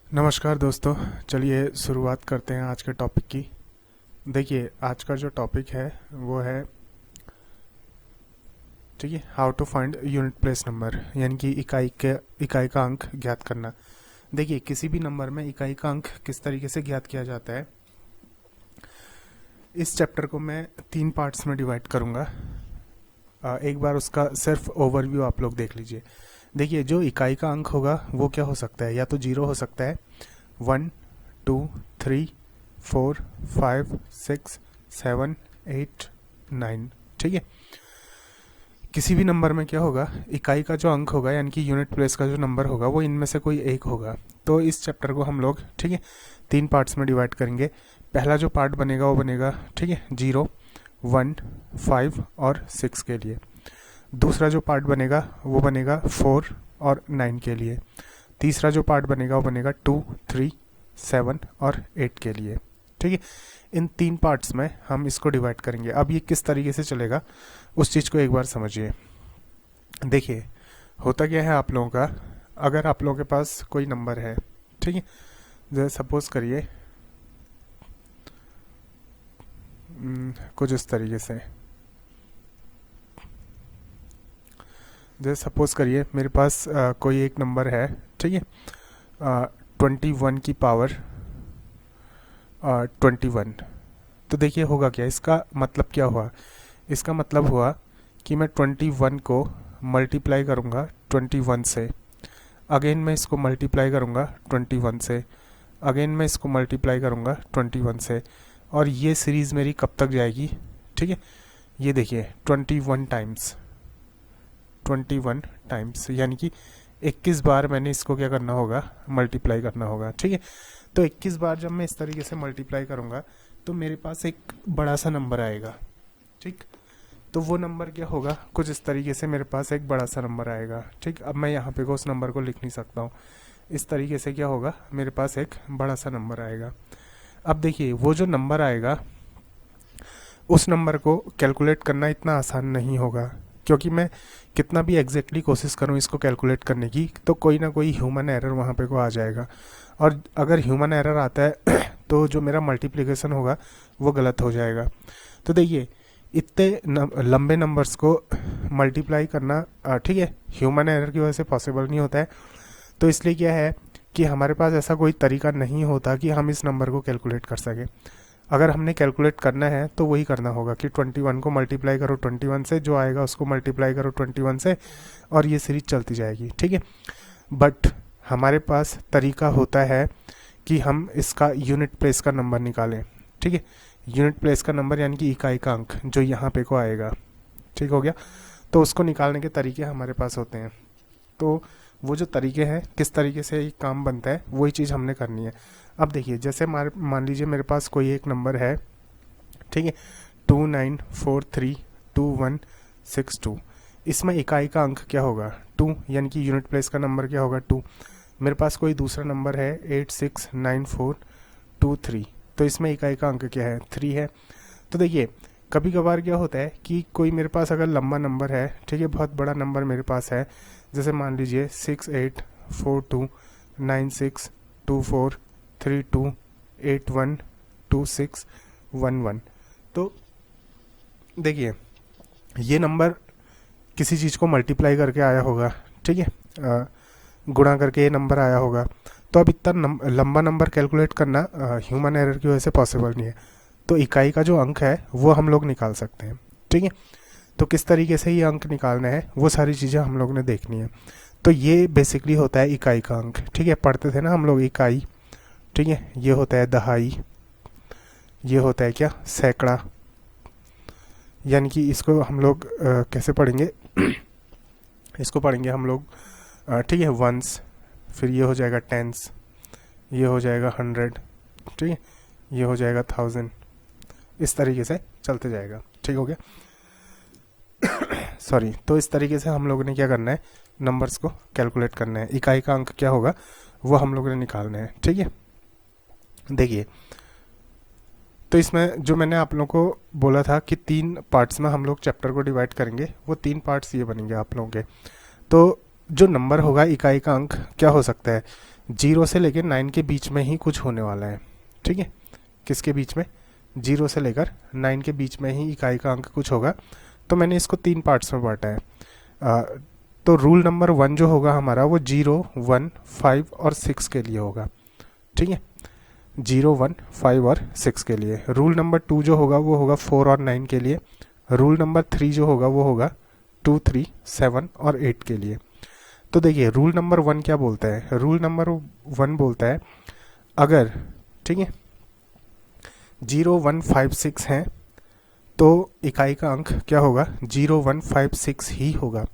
नमस्कार दोस्तों, चलिए शुरुआत करते हैं आज के टॉपिक की। देखिए, आज का जो टॉपिक है वो है, ठीक है, how to find unit place number, यानी कि इकाई का अंक ज्ञात करना। देखिए, किसी भी नंबर में इकाई का अंक किस तरीके से ज्ञात किया जाता है, इस चैप्टर को मैं 3 पार्ट्स में डिवाइड करूंगा। एक बार उसका सिर्फ ओवरव्यू आप लोग देख लीजिए। देखिए, जो इकाई का अंक होगा वो क्या हो सकता है, या तो 0 हो सकता है, 1 2 3 4 5 6 7 8 9, ठीक है। किसी भी नंबर में क्या होगा, इकाई का जो अंक होगा यानी कि यूनिट प्लेस का जो नंबर होगा वो इनमें से कोई एक होगा। तो इस चैप्टर को हम लोग, ठीक है, 3 पार्ट्स में डिवाइड करेंगे। पहला जो पार्ट बनेगा वो बनेगा, ठीक है, 0 1 5 और 6 के लिए। दूसरा जो पार्ट बनेगा वो बनेगा 4 और 9 के लिए। तीसरा जो पार्ट बनेगा वो बनेगा 2 3 7 और 8 के लिए, ठीक है। इन 3 पार्ट्स में हम इसको डिवाइड करेंगे। अब ये किस तरीके से चलेगा उस चीज़ को एक बार समझिए। देखिए, होता क्या है आप लोगों का, अगर आप लोगों के पास कोई नंबर है, ठीक है, जैसे सपोज करिए कुछ इस तरीके से, जैसे सपोज करिए मेरे पास कोई एक नंबर है, ठीक है, 21 की पावर 21। तो देखिए होगा क्या, इसका मतलब क्या हुआ, इसका मतलब हुआ कि मैं 21 को मल्टीप्लाई करूँगा 21 से, अगेन मैं इसको मल्टीप्लाई करूँगा 21 से, अगेन मैं इसको मल्टीप्लाई करूँगा 21 से, और ये सीरीज़ मेरी कब तक जाएगी, ठीक है। ये देखिए 21 टाइम्स, यानी कि 21 बार मैंने इसको क्या करना होगा, मल्टीप्लाई करना होगा, ठीक है। तो 21 बार जब मैं इस तरीके से मल्टीप्लाई करूँगा तो मेरे पास एक बड़ा सा नंबर आएगा, ठीक। तो वो नंबर क्या होगा, कुछ इस तरीके से मेरे पास एक बड़ा सा नंबर आएगा, ठीक। अब मैं यहाँ पे को उस नंबर को लिख नहीं सकता हूँ, इस तरीके से क्या होगा, मेरे पास एक बड़ा सा नंबर आएगा। अब देखिए, वो जो नंबर आएगा उस नंबर को कैलकुलेट करना इतना आसान नहीं होगा, क्योंकि मैं कितना भी एग्जैक्टली कोशिश करूं इसको कैलकुलेट करने की तो कोई ना कोई ह्यूमन एरर वहाँ पे को आ जाएगा, और अगर ह्यूमन एरर आता है तो जो मेरा मल्टीप्लिकेशन होगा वो गलत हो जाएगा। तो देखिए, इतने लंबे नंबर्स को मल्टीप्लाई करना, ठीक है, ह्यूमन एरर की वजह से पॉसिबल नहीं होता है। तो इसलिए क्या है कि हमारे पास ऐसा कोई तरीका नहीं होता कि हम इस नंबर को कैलकुलेट कर सकें। अगर हमने कैलकुलेट करना है तो वही करना होगा कि 21 को मल्टीप्लाई करो 21 से, जो आएगा उसको मल्टीप्लाई करो 21 से, और ये सीरीज चलती जाएगी, ठीक है। बट हमारे पास तरीका होता है कि हम इसका यूनिट प्लेस का नंबर निकालें, ठीक है। यूनिट प्लेस का नंबर यानी कि इकाई का अंक जो यहाँ पे को आएगा, ठीक हो गया। तो उसको निकालने के तरीके हमारे पास होते हैं। तो वो जो तरीके हैं, किस तरीके से ये काम बनता है, वही चीज़ हमने करनी है। अब देखिए, जैसे मान लीजिए मेरे पास कोई एक नंबर है, ठीक है, 29432162। इसमें इकाई का अंक क्या होगा, 2, यानी कि यूनिट प्लेस का नंबर क्या होगा, 2। मेरे पास कोई दूसरा नंबर है 869423, तो इसमें इकाई का अंक क्या है, 3 है। तो देखिए, कभी कभार क्या होता है कि कोई मेरे पास अगर लंबा नंबर है, ठीक है, बहुत बड़ा नंबर मेरे पास है, जैसे मान लीजिए 6842962432812611। तो देखिए, ये नंबर किसी चीज़ को मल्टीप्लाई करके आया होगा, ठीक है, गुणा करके ये नंबर आया होगा। तो अब इतना लंबा नंबर कैलकुलेट करना ह्यूमन एरर की वजह से पॉसिबल नहीं है। तो इकाई का जो अंक है वो हम लोग निकाल सकते हैं, ठीक है। तो किस तरीके से ये अंक निकालना है वो सारी चीज़ें हम लोग ने देखनी है। तो ये बेसिकली होता है इकाई का अंक, ठीक है। पढ़ते थे ना हम लोग इकाई, ठीक है। ये होता है दहाई, ये होता है क्या, सैकड़ा, यानी कि इसको हम लोग कैसे पढ़ेंगे इसको पढ़ेंगे हम लोग, ठीक है, वंस, फिर ये हो जाएगा टेंस, ये हो जाएगा 100, ठीक है, ये हो जाएगा 1000, इस तरीके से चलते जाएगा, ठीक हो गया। सॉरी। तो इस तरीके से हम लोगों ने क्या करना है, नंबर्स को कैलकुलेट करना है, इकाई का अंक क्या होगा वो हम लोगों ने निकालना है, ठीक है। देखिए, तो इसमें जो मैंने आप लोगों को बोला था कि 3 पार्ट्स में हम लोग चैप्टर को डिवाइड करेंगे, वो 3 पार्ट्स ये बनेंगे आप लोगों के। तो जो नंबर होगा, इकाई का अंक क्या हो सकता है, 0 से लेकर 9 के बीच में ही कुछ होने वाला है, ठीक है। किसके बीच में? 0 से लेकर 9 के बीच में ही इकाई का अंक कुछ होगा। तो मैंने इसको 3 पार्ट्स में बांटा है। तो रूल नंबर 1 जो होगा हमारा वो 0, 1, 5 और 6 के लिए होगा, ठीक है। 0, 1, 5 और 6 के लिए। रूल नंबर 2 जो होगा वो होगा 4 और 9 के लिए। रूल नंबर 3 जो होगा वो होगा 2, 3, 7 और 8 के लिए। तो देखिए रूल नंबर 1 क्या बोलता है? रूल नंबर 1 बोलता है अगर, ठीक है, 0, 1, 5, 6 हैं तो इकाई का अंक क्या होगा? 0, 1, 5, 6 ही होगा।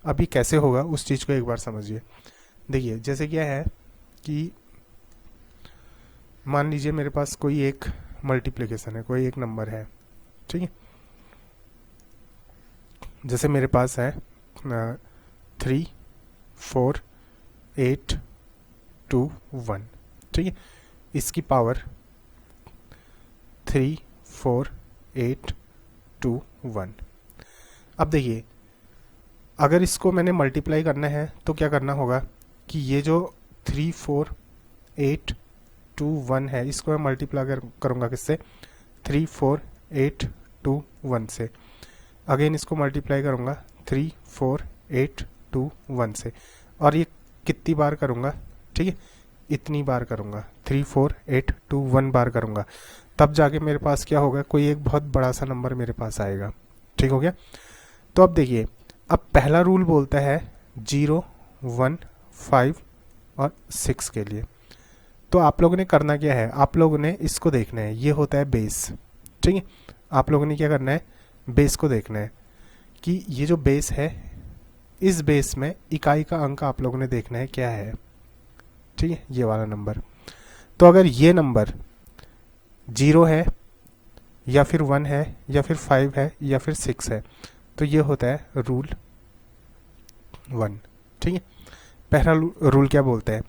अभी कैसे होगा उस चीज़ को एक बार समझिए। देखिए जैसे क्या है कि मान लीजिए मेरे पास कोई एक मल्टीप्लिकेशन है, कोई एक नंबर है, ठीक है। जैसे मेरे पास है 3, 4, 8, 2, 1, ठीक है। इसकी पावर 3, 4, 8, 2, 1। अब देखिए अगर इसको मैंने मल्टीप्लाई करना है तो क्या करना होगा कि ये जो 3, 4, 8, 2, 1 है इसको मैं मल्टीप्लाई करूँगा किससे? 3, 4, 8, 2, 1 से। अगेन इसको मल्टीप्लाई करूँगा 3, 4, 8, 2, 1 से। और ये कितनी बार करूँगा? ठीक है, इतनी बार करूँगा, 3, 4, 8, 2, 1 बार करूँगा। तब जाके मेरे पास क्या होगा? कोई एक बहुत बड़ा सा नंबर मेरे पास आएगा। ठीक हो गया? तो अब देखिए, अब पहला रूल बोलता है 0, 1, 5 और 6 के लिए। तो आप लोगों ने करना क्या है? आप लोगों ने इसको देखना है, ये होता है बेस। ठीक है, आप लोगों ने क्या करना है? बेस को देखना है कि ये जो बेस है, इस बेस में इकाई का अंक आप लोगों ने देखना है क्या है। ठीक है, ये वाला नंबर। तो अगर ये नंबर 0 है या फिर 1 है या फिर 5 है या फिर 6 है, तो ये होता है रूल 1। ठीक है, पहला रूल क्या बोलता है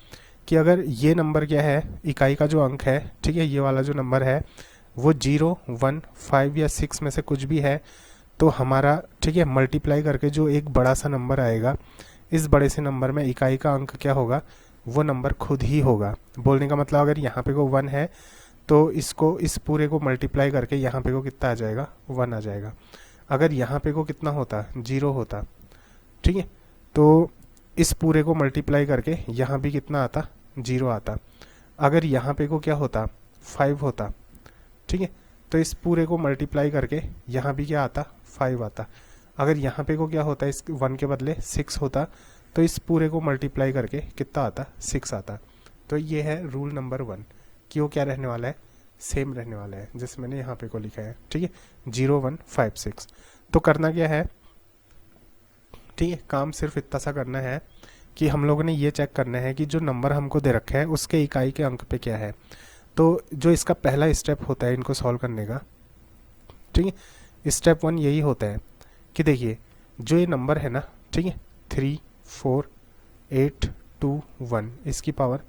कि अगर ये नंबर क्या है, इकाई का जो अंक है, ठीक है, ये वाला जो नंबर है वो 0, 1, 5 या 6 में से कुछ भी है, तो हमारा, ठीक है, मल्टीप्लाई करके जो एक बड़ा सा नंबर आएगा, इस बड़े से नंबर में इकाई का अंक क्या होगा? वो नंबर खुद ही होगा। बोलने का मतलब अगर यहाँ पे को 1 है तो इसको, इस पूरे को मल्टीप्लाई करके यहाँ पे को कितना आ जाएगा? 1 आ जाएगा। अगर यहाँ पे को कितना होता? 0 होता। ठीक है, तो इस पूरे को मल्टीप्लाई करके यहाँ भी कितना आता? 0 आता। अगर यहाँ पे को क्या होता? 5 होता। ठीक है, तो इस पूरे को मल्टीप्लाई करके यहाँ भी क्या आता? 5 आता। अगर यहाँ पे को क्या होता? इस 1 के बदले 6 होता, तो इस पूरे को मल्टीप्लाई करके कितना आता? 6 आता। तो ये है रूल नंबर 1 कि वो क्या रहने वाला है? सेम रहने वाला है, जैसे मैंने यहाँ पे को लिखा है। ठीक है, 0, 1, 5, 6। तो करना क्या है? ठीक है, काम सिर्फ इतना सा करना है कि हम लोगों ने ये चेक करना है कि जो नंबर हमको दे रखा है उसके इकाई के अंक पे क्या है। तो जो इसका पहला स्टेप होता है इनको सॉल्व करने का, ठीक है, स्टेप 1 यही होता है कि देखिए जो ये नंबर है ना, ठीक है, 3, 4, 8, 2, 1, इसकी पावर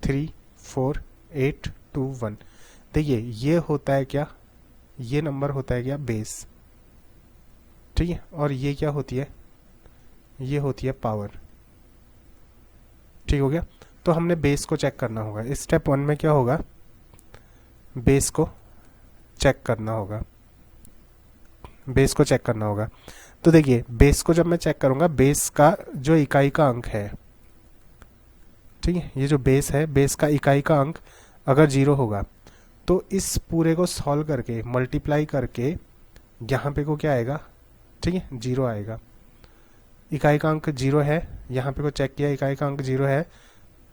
3, 4, 8, 2, 1। देखिए ये होता है क्या? ये नंबर होता है क्या? बेस। ठीक है, और ये क्या होती है? ये होती है पावर। ठीक हो गया? तो हमने बेस को चेक करना होगा। स्टेप 1 में क्या होगा? बेस को चेक करना होगा, बेस को चेक करना होगा। तो देखिए बेस को जब मैं चेक करूंगा, बेस का जो इकाई का अंक है, ठीक है, ये जो बेस है, बेस का इकाई का अंक अगर 0 होगा तो इस पूरे को सॉल्व करके मल्टीप्लाई करके यहाँ पे को क्या आएगा? ठीक है, 0 आएगा। इकाई का अंक 0 है, यहाँ पे को चेक किया, इकाई का अंक 0 है,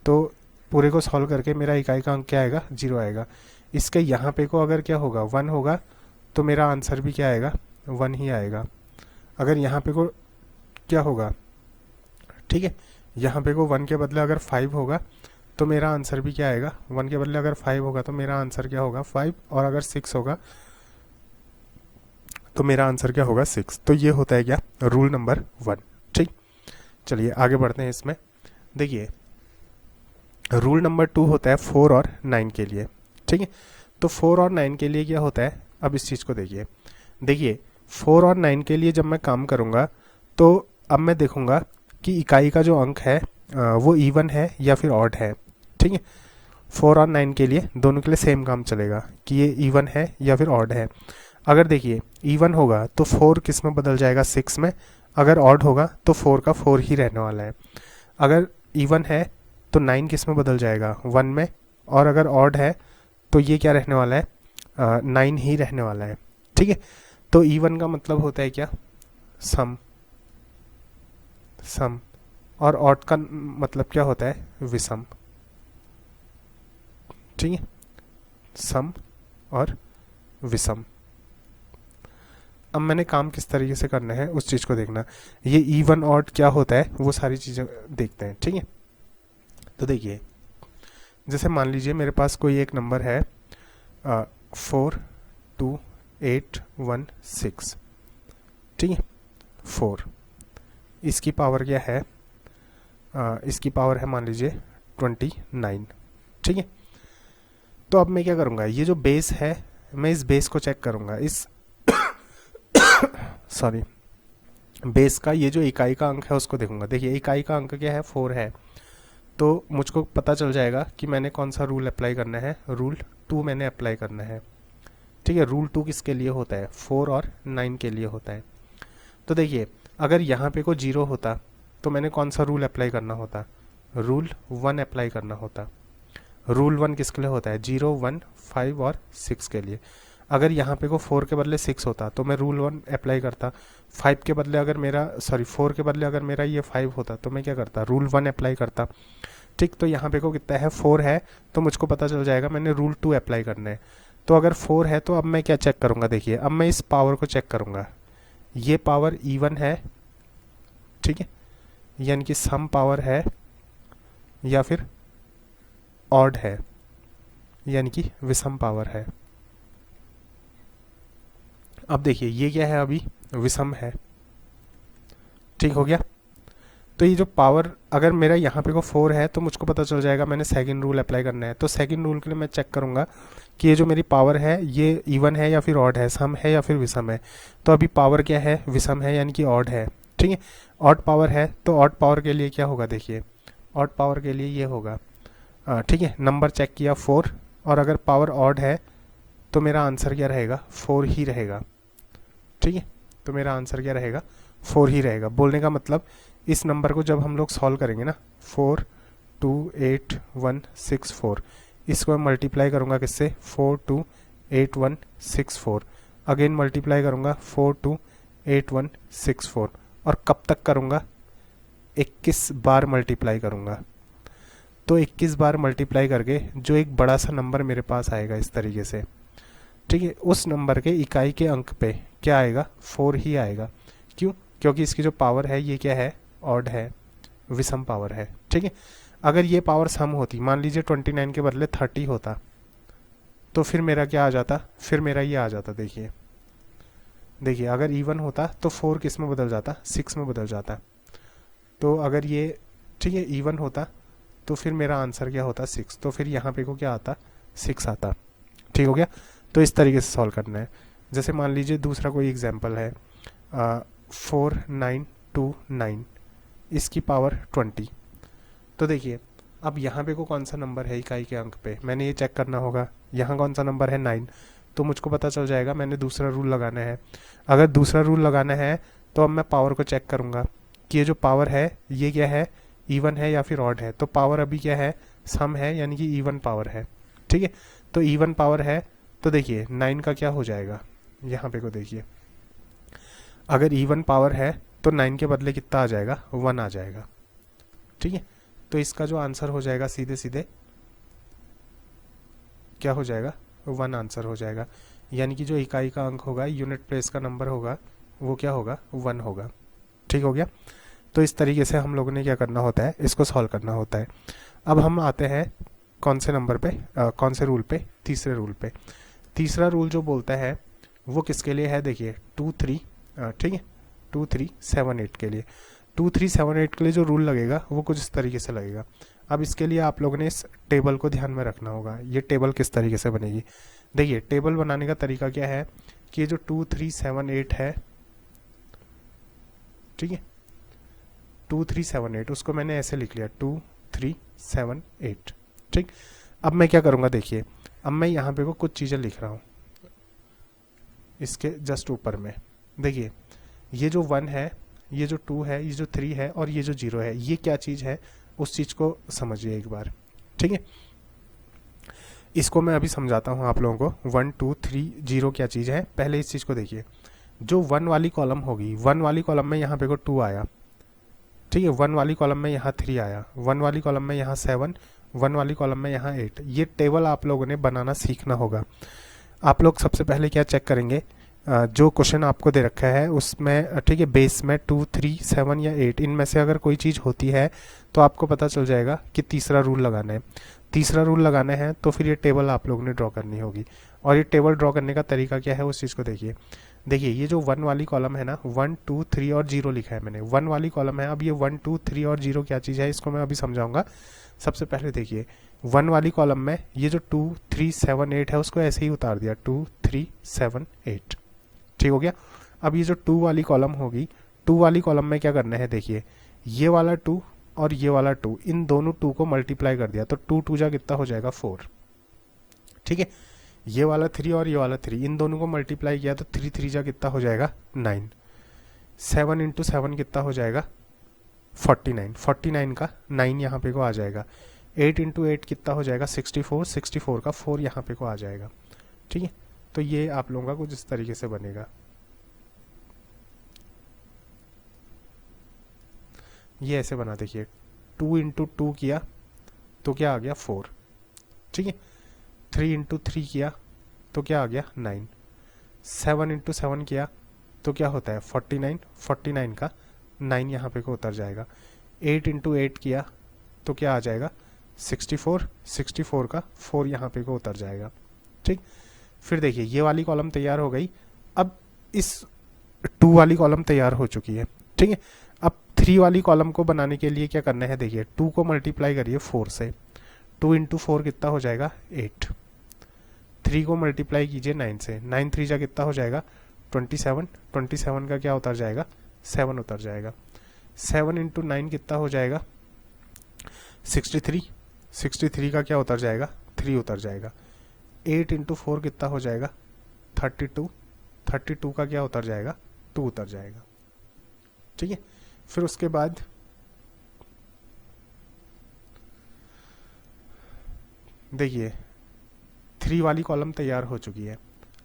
तो पूरे को सॉल्व करके मेरा इकाई का अंक क्या आएगा? 0 आएगा। इसके यहाँ पे को अगर क्या होगा? 1 होगा, तो मेरा आंसर भी क्या आएगा? 1 ही आएगा। अगर यहाँ पे को क्या होगा? ठीक है, यहाँ पे को 1 के बदले अगर 5 होगा तो मेरा आंसर भी क्या आएगा? 1 के बदले अगर 5 होगा तो मेरा आंसर क्या होगा? 5। और अगर 6 होगा तो मेरा आंसर क्या होगा? 6। तो ये होता है क्या? Rule number 1। ठीक, चलिए आगे बढ़ते हैं इसमें। देखिए रूल नंबर 2 होता है 4 और 9 के लिए। ठीक है, तो 4 और 9 के लिए क्या होता है? अब इस चीज़ को देखिए। देखिए 4 और 9 के लिए जब मैं काम करूँगा तो अब मैं देखूँगा कि इकाई का जो अंक है वो इवन है या फिर ऑड है। ठीक है, 4 और 9 के लिए दोनों के लिए सेम काम चलेगा कि ये इवन है या फिर ऑड है। अगर देखिए इवन होगा तो 4 किस में बदल जाएगा, 6 में। अगर ऑड होगा तो 4 का 4 ही रहने वाला है। अगर इवन है तो 9 किस में बदल जाएगा, 1 में। और अगर ऑड है तो ये क्या रहने वाला है, 9 ही रहने वाला है। ठीक है, तो इवन का मतलब होता है क्या, सम। सम और ऑड का मतलब क्या होता है, विषम। ठीक है, सम और विषम। अब मैंने काम किस तरीके से करना है उस चीज़ को देखना। ये इवन ऑड क्या होता है वो सारी चीज़ें देखते हैं। ठीक है, तो देखिए जैसे मान लीजिए मेरे पास कोई एक नंबर है 42816। ठीक है, 4, इसकी पावर क्या है, इसकी पावर है मान लीजिए 29। ठीक है, तो अब मैं क्या करूँगा, ये जो बेस है मैं इस बेस को चेक करूँगा, इस सॉरी बेस का ये जो इकाई का अंक है उसको देखूंगा। देखिए इकाई का अंक क्या है, 4 है। तो मुझको पता चल जाएगा कि मैंने कौन सा रूल अप्लाई करना है, रूल 2 मैंने अप्लाई करना है। ठीक है, रूल 2 किसके लिए होता है, 4 और 9 के लिए होता है। तो देखिए अगर यहाँ पे कोई 0 होता तो मैंने कौन सा रूल अप्लाई करना होता, रूल 1 अप्लाई करना होता। रूल 1 किसके लिए होता है, 0, 1, 5 और 6 के लिए। अगर यहाँ पे को 4 के बदले 6 होता तो मैं रूल 1 अप्लाई करता। 5 के बदले अगर मेरा 4 के बदले अगर मेरा ये 5 होता तो मैं क्या करता, रूल 1 अप्लाई करता। ठीक, तो यहाँ पे को कितना है, 4 है। तो मुझको पता चल जाएगा मैंने रूल 2 अप्लाई करना है। तो अगर 4 है तो अब मैं क्या चेक करूँगा, देखिए अब मैं इस पावर को चेक करूँगा, ये पावर इवन है। ठीक है, यानी कि सम पावर है या फिर ऑड है, यानी कि विषम पावर है। अब देखिए ये क्या है, अभी विषम है। ठीक हो गया, तो ये जो पावर अगर मेरा यहाँ पे को 4 है तो मुझको पता चल जाएगा मैंने सेकंड रूल अप्लाई करना है। तो सेकंड रूल के लिए मैं चेक करूँगा कि ये जो मेरी पावर है ये इवन है या फिर ऑड है, सम है या फिर विषम है। तो अभी पावर क्या है, विषम है यानी कि ऑड है। ठीक है, ऑड पावर है तो ऑड पावर के लिए क्या होगा, देखिए ऑड पावर के लिए ये होगा, ठीक है, नंबर चेक किया 4, और अगर पावर ऑड है तो मेरा आंसर क्या रहेगा, 4 ही रहेगा। ठीक है, तो मेरा आंसर क्या रहेगा, 4 ही रहेगा। बोलने का मतलब इस नंबर को जब हम लोग सॉल्व करेंगे ना, 42816 इसको मैं मल्टीप्लाई करूँगा किससे, 42816 अगेन मल्टीप्लाई करूँगा 42816 और कब तक करूँगा, 21 बार मल्टीप्लाई करूँगा। तो 21 बार मल्टीप्लाई करके जो एक बड़ा सा नंबर मेरे पास आएगा इस तरीके से। ठीक है, उस नंबर के इकाई के अंक पे क्या आएगा, 4 ही आएगा। क्यों, क्योंकि इसकी जो पावर है ये क्या है, ऑड है, विषम पावर है। ठीक है, अगर ये पावर सम होती, मान लीजिए 29 के बदले 30 होता तो फिर मेरा क्या आ जाता, फिर मेरा ये आ जाता। देखिए देखिए अगर इवन होता तो 4 किस में बदल जाता, 6 में बदल जाता। तो अगर ये ठीक है इवन होता तो फिर मेरा आंसर क्या होता, 6। तो फिर यहाँ पे को क्या आता, 6 आता। ठीक हो गया, तो इस तरीके से सॉल्व करना है। जैसे मान लीजिए दूसरा कोई एग्जांपल है 4929 इसकी पावर 20। तो देखिए अब यहाँ पे को कौन सा नंबर है इकाई के अंक पे, मैंने ये चेक करना होगा। यहाँ कौन सा नंबर है, 9, तो मुझको पता चल जाएगा मैंने दूसरा रूल लगाना है। अगर दूसरा रूल लगाना है तो अब मैं पावर को चेक करूँगा कि ये जो पावर है ये क्या है, इवन है या फिर ऑड है। तो पावर अभी क्या है, सम है, यानी कि इवन पावर है। ठीक है, तो इवन पावर है तो देखिए 9 का क्या हो जाएगा, यहाँ पे को देखिए अगर इवन पावर है तो 9 के बदले कितना आ जाएगा, 1 आ जाएगा। ठीक है, तो इसका जो आंसर हो जाएगा सीधे सीधे क्या हो जाएगा, 1 आंसर हो जाएगा। यानी कि जो इकाई का अंक होगा, यूनिट प्लेस का नंबर होगा, वो क्या होगा, 1 होगा। ठीक हो गया, तो इस तरीके से हम लोगों ने क्या करना होता है, इसको सॉल्व करना होता है। अब हम आते हैं कौन से नंबर पे, कौन से रूल पे, तीसरे रूल पे। तीसरा रूल जो बोलता है वो किसके लिए है, देखिए 2 3, ठीक है 2 3 7 8 के लिए। 2 3 7 8 के लिए जो रूल लगेगा वो कुछ इस तरीके से लगेगा। अब इसके लिए आप लोगों ने इस टेबल को ध्यान में रखना होगा। ये टेबल किस तरीके से बनेगी, देखिए टेबल बनाने का तरीका क्या है कि ये जो 2 3 7 8 है, ठीक है 2378, उसको मैंने ऐसे लिख लिया 2378। ठीक, अब मैं क्या करूँगा देखिए, अब मैं यहाँ पे को कुछ चीज़ें लिख रहा हूँ इसके जस्ट ऊपर में। देखिए ये जो 1 है, ये जो 2 है, ये जो 3 है और ये जो 0 है, ये क्या चीज़ है उस चीज़ को समझिए एक बार। ठीक है, इसको मैं अभी समझाता हूँ आप लोगों को। 1 2 3 0 क्या चीज़ है, पहले इस चीज़ को देखिए। जो 1 वाली कॉलम होगी, 1 वाली कॉलम में यहाँ पे को 2 आया, ठीक है, 1 वाली कॉलम में यहाँ 3 आया, 1 वाली कॉलम में यहाँ 7, 1 वाली कॉलम में यहाँ 8। ये टेबल आप लोगों ने बनाना सीखना होगा। आप लोग सबसे पहले क्या चेक करेंगे, जो क्वेश्चन आपको दे रखा है उसमें, ठीक है, बेस में 2 3 7 या 8 इनमें से अगर कोई चीज़ होती है तो आपको पता चल जाएगा कि तीसरा रूल लगाना है। तीसरा रूल लगाना है तो फिर ये टेबल आप लोगों ने ड्रॉ करनी होगी। और ये टेबल ड्रॉ करने का तरीका क्या है उस चीज़ को देखिए। देखिए ये जो 1 वाली कॉलम है ना, 1 2 3 और 0 लिखा है मैंने, 1 वाली कॉलम है। अब ये 1 2 3 और 0 क्या चीज़ है इसको मैं अभी समझाऊंगा। सबसे पहले देखिए 1 वाली कॉलम में ये जो 2 3 7 8 है उसको ऐसे ही उतार दिया, 2 3 7 8। ठीक हो गया। अब ये जो 2 वाली कॉलम होगी, 2 वाली कॉलम में क्या करना है देखिए, ये वाला 2 और ये वाला 2, इन दोनों 2 को मल्टीप्लाई कर दिया तो 2 2 जा कितना हो जाएगा 4। ठीक है, ये वाला 3 और ये वाला 3, इन दोनों को मल्टीप्लाई किया तो 3 3 जा कितना हो जाएगा 9। 7 इंटू 7 कितना हो जाएगा 49, 49 का 9 यहाँ पे को आ जाएगा। 8 इंटू 8 कितना हो जाएगा 64, 64 का 4 यहाँ पे को आ जाएगा। ठीक है, तो ये आप लोगों का कुछ इस तरीके से बनेगा। ये ऐसे बना, देखिए 2 इंटू 2 किया तो क्या आ गया 4। ठीक है, 3 इंटू 3 किया तो क्या आ गया 9। 7 इंटू 7 किया तो क्या होता है 49, 49 का 9 यहाँ पे को उतर जाएगा। 8 इंटू 8 किया तो क्या आ जाएगा 64, 64 का 4 यहाँ पे को उतर जाएगा। ठीक, फिर देखिए ये वाली कॉलम तैयार हो गई। अब इस 2 वाली कॉलम तैयार हो चुकी है। ठीक है, अब 3 वाली कॉलम को बनाने के लिए क्या करना है देखिए, 2 को मल्टीप्लाई करिए 4 से, 2 इंटू 4 कितना हो जाएगा 8। 3 को मल्टीप्लाई कीजिए 9 से, 9 3 जा कितना हो जाएगा 27, 27 का क्या उतर जाएगा 7 उतर जाएगा। 7 इंटू 9 कितना हो जाएगा 63, 63 का क्या उतर जाएगा 3 उतर जाएगा। 8 इंटू 4 कितना हो जाएगा 32, 32 का क्या उतर जाएगा 2 उतर जाएगा। ठीक है, फिर उसके बाद देखिए 3 वाली कॉलम तैयार हो चुकी है।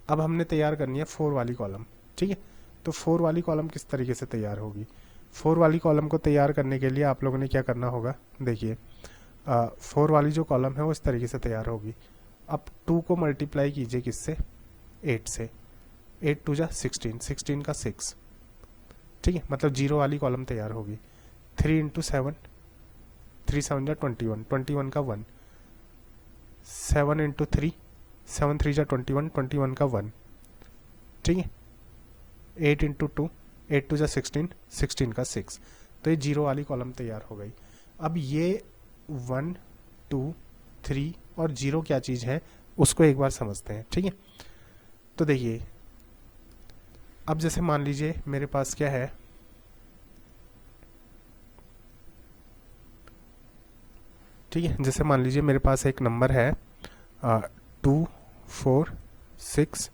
अब हमने तैयार करनी है 4 वाली कॉलम। ठीक है, तो 4 वाली कॉलम किस तरीके से तैयार होगी। 4 वाली कॉलम को तैयार करने के लिए आप लोगों ने क्या करना होगा देखिए, 4 वाली जो कॉलम है वो इस तरीके से तैयार होगी। अब 2 को मल्टीप्लाई कीजिए किससे 8 से, 8 2 जा 16, 16 का 6। ठीक है, मतलब 0 वाली कॉलम तैयार होगी। 3 इंटू 7, 3 7 जा 21, 21 का 1। 7 इंटू 3, 7 3 जा 21, 21 का 1। ठीक है, 8 इंटू 2, 8 2 जा 16, 16 का 6। तो ये 0 वाली कॉलम तैयार हो गई। अब ये 1 2 3 और 0 क्या चीज़ है उसको एक बार समझते हैं। ठीक है, तो देखिए अब जैसे मान लीजिए मेरे पास क्या है, ठीक है, जैसे मान लीजिए मेरे पास एक नंबर है 2 4 6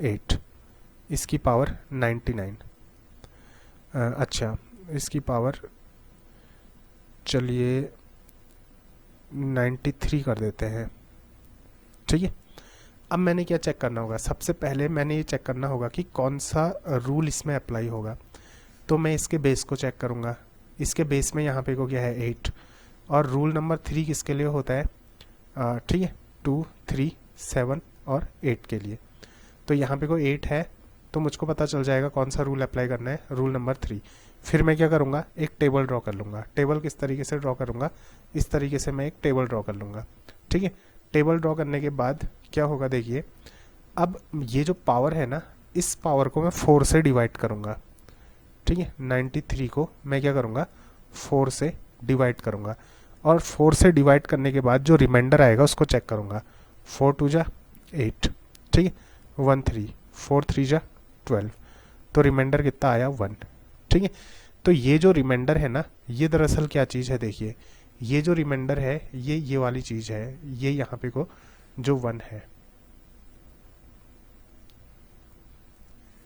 8, इसकी पावर 99। अच्छा, इसकी पावर चलिए 93 कर देते हैं। ठीक है, अब मैंने क्या चेक करना होगा, सबसे पहले मैंने ये चेक करना होगा कि कौन सा रूल इसमें अप्लाई होगा। तो मैं इसके बेस को चेक करूँगा। इसके बेस में यहाँ पे को क्या है 8, और रूल नंबर 3 किसके लिए होता है, ठीक है, 2 3 7 और 8 के लिए। तो यहाँ पे को 8 है तो मुझको पता चल जाएगा कौन सा रूल अप्लाई करना है, रूल नंबर 3। फिर मैं क्या करूँगा, एक टेबल ड्रॉ कर लूँगा। टेबल किस तरीके से ड्रॉ करूँगा, इस तरीके से मैं एक टेबल ड्रॉ कर लूँगा। ठीक है, टेबल ड्रॉ करने के बाद क्या होगा देखिए, अब ये जो पावर है ना, इस पावर को मैं 4 से डिवाइड करूँगा। ठीक है, 93 को मैं क्या करूँगा 4 से डिवाइड करूँगा, और 4 से डिवाइड करने के बाद जो रिमाइंडर आएगा उसको चेक करूँगा। 4 2 जा 8, ठीक है, 1 3, 4 3 जा 12, तो रिमाइंडर कितना आया 1। ठीक है, तो ये जो रिमाइंडर है ना, ये दरअसल क्या चीज़ है, देखिए ये जो रिमाइंडर है ये वाली चीज़ है, ये यहाँ पे को जो 1 है,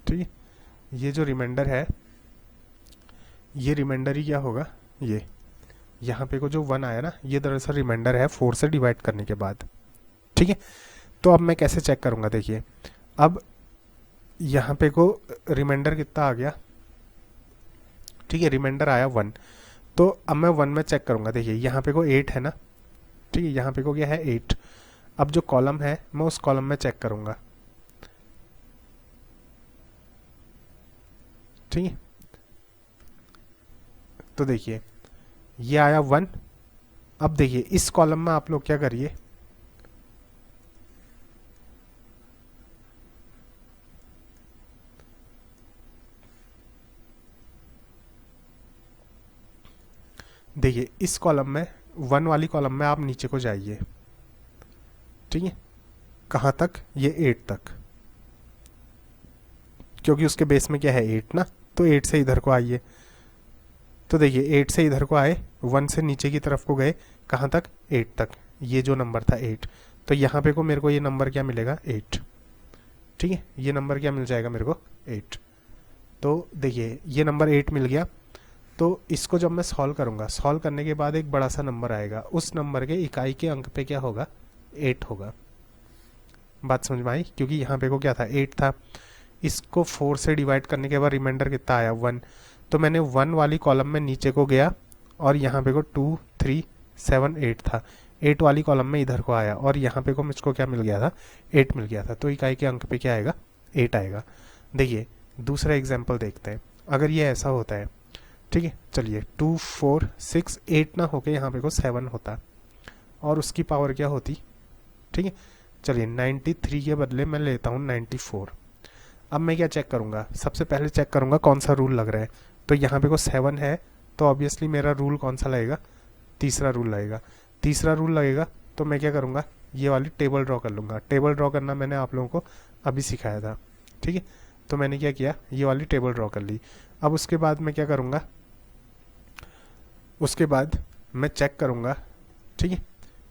ठीक है। ये जो रिमाइंडर है, ये रिमाइंडर ही क्या होगा, ये यहाँ पे को जो 1 आया ना, ये दरअसल रिमाइंडर है 4 से डिवाइड करने के बाद, ठीक है। तो अब मैं कैसे चेक करूँगा, देखिए अब यहाँ पे को रिमाइंडर कितना आ गया, ठीक है, रिमाइंडर आया 1। तो अब मैं 1 में चेक करूँगा, देखिए यहाँ पे को 8 है ना, ठीक है, यहाँ पे को क्या है 8। अब जो कॉलम है मैं उस कॉलम में चेक करूँगा, ठीक है। तो देखिए ये आया 1। अब देखिए इस कॉलम में आप लोग क्या करिए, देखिए इस कॉलम में 1 वाली कॉलम में आप नीचे को जाइए, ठीक है, कहाँ तक, ये 8 तक, क्योंकि उसके बेस में क्या है 8 ना, तो 8 से इधर को आइए। तो देखिए 8 से इधर को आए, 1 से नीचे की तरफ को गए, कहाँ तक 8 तक, ये जो नंबर था 8। तो यहाँ पे को मेरे को ये नंबर क्या मिलेगा 8, ठीक है, ये नंबर क्या मिल जाएगा मेरे को 8। तो देखिए ये नंबर 8 मिल गया। तो इसको जब मैं सॉल्व करूँगा, सॉल्व करने के बाद एक बड़ा सा नंबर आएगा, उस नंबर के इकाई के अंक पे क्या होगा 8 होगा। बात समझ में आई, क्योंकि यहाँ पे को क्या था 8 था, इसको 4 से डिवाइड करने के बाद रिमाइंडर कितना आया 1। तो मैंने 1 वाली कॉलम में नीचे को गया और यहाँ पे को 2 3 7 8 था, 8 वाली कॉलम में इधर को आया और यहाँ पे को मुझको क्या मिल गया था 8 मिल गया था। तो इकाई के अंक पे क्या आएगा 8 आएगा। देखिए दूसरा एग्जाम्पल देखते हैं, अगर ये ऐसा होता है, ठीक है, चलिए 2 4 6 8 ना होके यहाँ पे को 7 होता और उसकी पावर क्या होती, ठीक है। चलिए 93 के बदले मैं लेता हूँ 94। अब मैं क्या चेक करूँगा, सबसे पहले चेक करूँगा कौन सा रूल लग रहा है। तो यहाँ पे को 7 है, तो ऑब्वियसली मेरा रूल कौन सा लगेगा, तीसरा रूल लगेगा। तीसरा रूल लगेगा तो मैं क्या करूँगा, ये वाली टेबल ड्रॉ कर लूँगा। टेबल ड्रॉ करना मैंने आप लोगों को अभी सिखाया था, ठीक है। तो मैंने क्या किया, ये वाली टेबल ड्रॉ कर ली। अब उसके बाद मैं क्या करूँगा, उसके बाद मैं चेक करूँगा, ठीक है,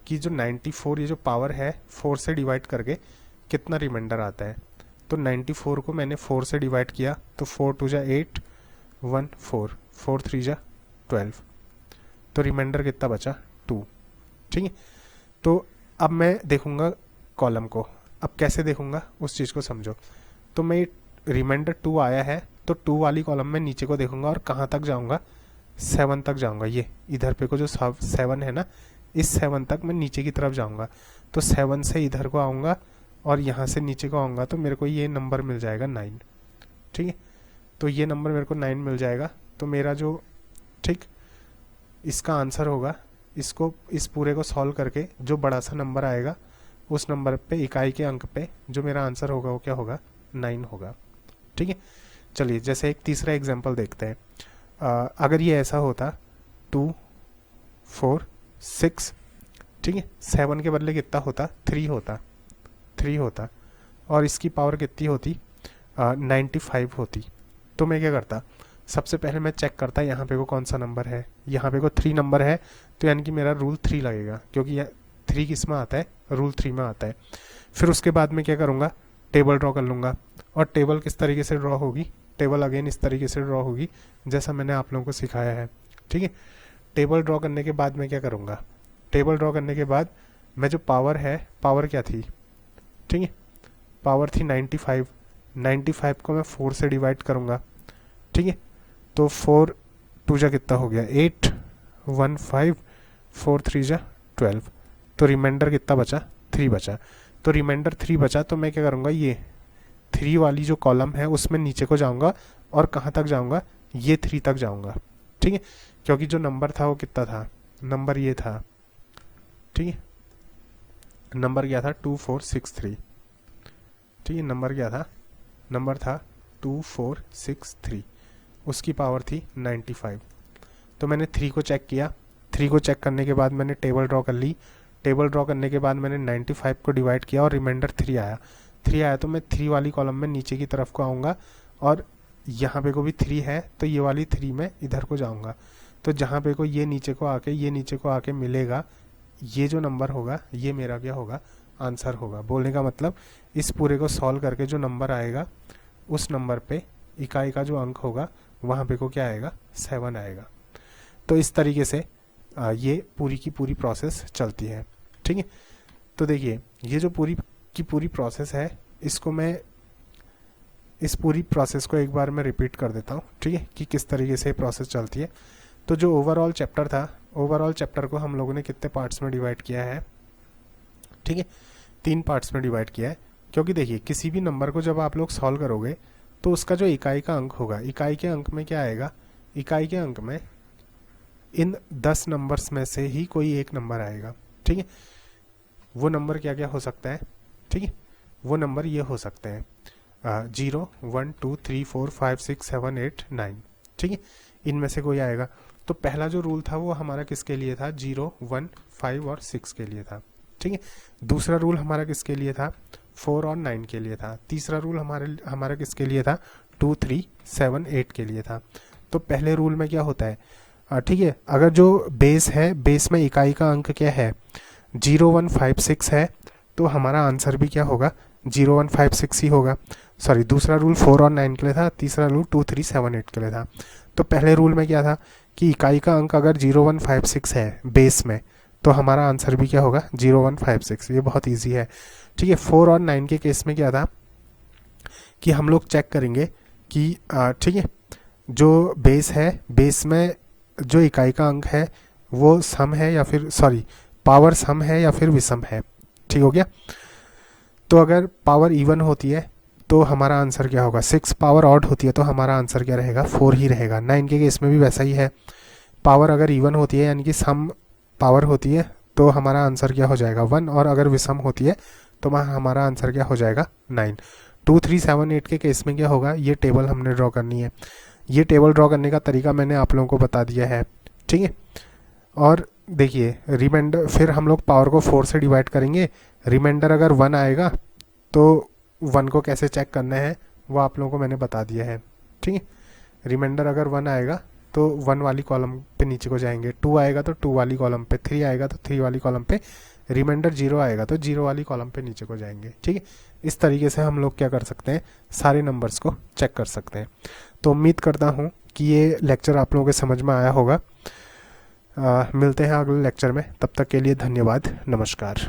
कि जो 94 ये जो पावर है 4 से डिवाइड करके कितना रिमाइंडर आता है। तो 94 को मैंने 4 से डिवाइड किया, तो 4 2 जा 8 1 4 4 3 जा 12, तो रिमाइंडर कितना बचा 2, ठीक है। तो अब मैं देखूंगा कॉलम को, अब कैसे देखूंगा उस चीज़ को समझो। तो मैं रिमाइंडर 2 आया है, तो 2 वाली कॉलम में नीचे को देखूंगा और कहाँ तक जाऊंगा 7 तक जाऊंगा। ये इधर पे को जो 7 है ना, इस 7 तक मैं नीचे की तरफ जाऊंगा। तो 7 से इधर को आऊँगा और यहाँ से नीचे को आऊँगा, तो मेरे को ये नंबर मिल जाएगा 9, ठीक है। तो ये नंबर मेरे को 9 मिल जाएगा। तो मेरा जो, ठीक, इसका आंसर होगा, इसको इस पूरे को सॉल्व करके जो बड़ा सा नंबर आएगा उस नंबर पे इकाई के अंक पे जो मेरा आंसर होगा वो क्या होगा 9 होगा, ठीक है। चलिए जैसे एक तीसरा एग्जांपल देखते हैं। अगर ये ऐसा होता 2 4 6, ठीक है, 7 के बदले कितना होता 3 होता और इसकी पावर कितनी होती 95 होती। तो मैं क्या करता, सबसे पहले मैं चेक करता यहाँ पे को कौन सा नंबर है, यहाँ पे को 3 नंबर है, तो यानी कि मेरा रूल 3 लगेगा, क्योंकि 3 किस में आता है, रूल 3 में आता है। फिर उसके बाद मैं क्या करूँगा, टेबल ड्रॉ कर लूँगा। और टेबल किस तरीके से ड्रॉ होगी, टेबल अगेन इस तरीके से ड्रॉ होगी जैसा मैंने आप लोगों को सिखाया है, ठीक है। टेबल ड्रॉ करने के बाद मैं क्या करूँगा, टेबल ड्रॉ करने के बाद मैं जो पावर है, पावर क्या थी, ठीक है, पावर थी 95। 95 को मैं 4 से डिवाइड करूँगा, ठीक है। तो 4 2 जा कितना हो गया 8 1 5 4 3 जा 12, तो रिमाइंडर कितना बचा 3 बचा। तो रिमाइंडर 3 बचा, तो मैं क्या करूँगा, ये 3 वाली जो कॉलम है उसमें नीचे को जाऊँगा और कहाँ तक जाऊँगा, ये 3 तक जाऊँगा, ठीक है। क्योंकि जो नंबर था वो कितना था, नंबर ये था, ठीक है, नंबर क्या था 2463, ठीक है, नंबर क्या था, नंबर था 2463, उसकी पावर थी 95। तो मैंने 3 को चेक किया, 3 को चेक करने के बाद मैंने टेबल ड्रॉ कर ली। टेबल ड्रॉ करने के बाद मैंने 95 को डिवाइड किया और रिमाइंडर 3 आया। 3 आया तो मैं 3 वाली कॉलम में नीचे की तरफ को आऊँगा और यहाँ पे को भी 3 है तो ये वाली 3 में इधर को जाऊँगा, तो जहाँ पे को ये नीचे को आके मिलेगा, ये जो नंबर होगा ये मेरा क्या होगा, आंसर होगा। बोलने का मतलब इस पूरे को सॉल्व करके जो नंबर आएगा उस नंबर पे इकाई का जो अंक होगा वहाँ पे को क्या आएगा, 7 आएगा। तो इस तरीके से ये पूरी की पूरी प्रोसेस चलती है। ठीक है, तो देखिए ये जो पूरी की पूरी प्रोसेस है, इसको मैं इस पूरी प्रोसेस को एक बार मैं रिपीट कर देता हूँ, ठीक है, कि किस तरीके से प्रोसेस चलती है। तो जो ओवरऑल चैप्टर था, ओवरऑल चैप्टर को हम लोगों ने कितने पार्ट्स में डिवाइड किया है, ठीक है, 3 पार्ट्स में डिवाइड किया है। क्योंकि देखिए किसी भी नंबर को जब आप लोग सॉल्व करोगे तो उसका जो इकाई का अंक होगा, इकाई के अंक में क्या आएगा, इकाई के अंक में इन 10 नंबर्स में से ही कोई एक नंबर आएगा। ठीक है, वो नंबर क्या क्या हो सकता है, ठीक है, वो नंबर ये हो सकते हैं 0 1 2 3 4 5 6 7 8 9, ठीक है, इनमें से कोई आएगा। तो पहला जो रूल था वो हमारा किसके लिए था, 0 1 5 और 6 के लिए था। ठीक है, दूसरा रूल हमारा किसके लिए था, 4 और 9 के लिए था। तीसरा रूल हमारा किसके लिए था, 2 3 7 8 के लिए था। तो पहले रूल में क्या होता है, ठीक है, अगर जो बेस है, बेस में इकाई का अंक क्या है, 0 1 5 6 है, तो हमारा आंसर भी क्या होगा, 0 1 5 6 ही होगा। सॉरी, दूसरा रूल 4 और 9 के लिए था, तीसरा रूल 2 3 7 8 के लिए था। तो पहले रूल में क्या था कि इकाई का अंक अगर 0 1 5 6 है बेस में, तो हमारा आंसर भी क्या होगा, 0 1 5 6। ये बहुत ईजी है। ठीक है, 4 और 9 के केस में क्या था कि हम लोग चेक करेंगे कि ठीक है, जो बेस है, बेस में जो इकाई का अंक है वो सम है या फिर पावर सम है या फिर विषम है। ठीक हो गया। तो अगर पावर इवन होती है तो हमारा आंसर क्या होगा, 6 पावर ऑड होती है तो हमारा आंसर क्या रहेगा, 4 ही रहेगा। 9 के केस में भी वैसा ही है, पावर अगर इवन होती है यानी कि सम पावर होती है तो हमारा आंसर क्या हो जाएगा, 1, और अगर विषम होती है तो हमारा आंसर क्या हो जाएगा, 9। 2 3 7 8 के केस में क्या होगा, ये टेबल हमने ड्रॉ करनी है। ये टेबल ड्रॉ करने का तरीका मैंने आप लोगों को बता दिया है। ठीक है, और देखिए रिमाइंडर, फिर हम लोग पावर को 4 से डिवाइड करेंगे। रिमाइंडर अगर 1 आएगा तो 1 को कैसे चेक करना है वो आप लोगों को मैंने बता दिया है। ठीक है, रिमाइंडर अगर 1 आएगा तो 1 वाली कॉलम पे नीचे को जाएंगे, 2 आएगा तो 2 वाली कॉलम पे, 3 आएगा तो 3 वाली कॉलम पे, रिमाइंडर 0 आएगा तो 0 वाली कॉलम पे नीचे को जाएंगे। ठीक है, इस तरीके से हम लोग क्या कर सकते हैं, सारे नंबर्स को चेक कर सकते हैं। तो उम्मीद करता हूँ कि ये लेक्चर आप लोगों के समझ में आया होगा। मिलते हैं अगले लेक्चर में, तब तक के लिए धन्यवाद, नमस्कार।